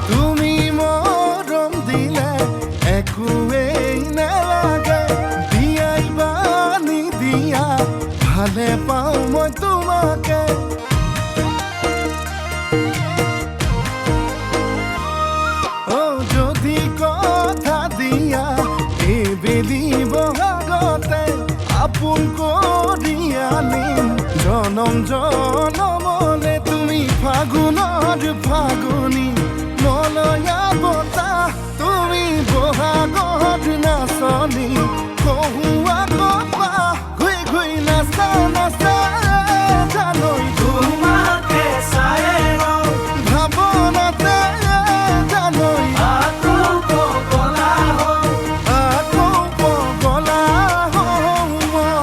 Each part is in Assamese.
তুমি মৰম দিলে একোৱেই নালাগে দিয়াই বানি দিয়া ভালে পাওঁ মই তোমাকে যদি কথা দিয়া এইবেলি বহাগতে আপোন কৰি আনিম জনম জনমলে তুমি ফাগুনৰ ফাগুনী মলয়া বতাহ তুমি বহাগত নাচনী কহুৱা কপা ঘুই ঘুই নাচা নাচা জানৈ তোমাকে চাই ভাৱনাতে জানৈ আকৌ পগলা হওঁ আকৌ পগলা হওঁ মই।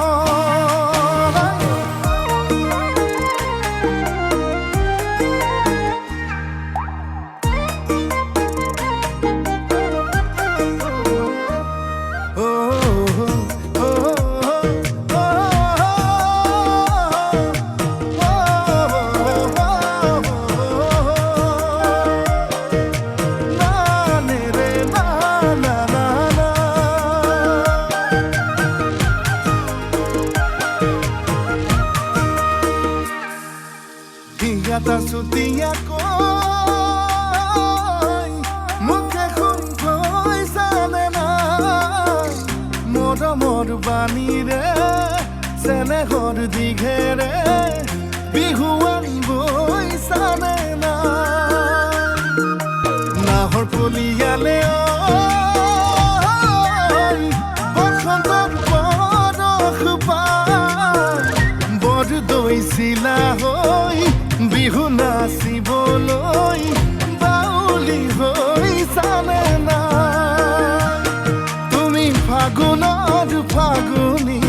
Gata sutia koi muke khun koi sane na mor bani re sene hor dighere bihuan boi sane na nahor poliale oi bosontor borokh pa bor doisila hoi Bihu নাচিবলৈ বাউলি হৈছানে না তুমি ফাগুনৰ ফাগুনী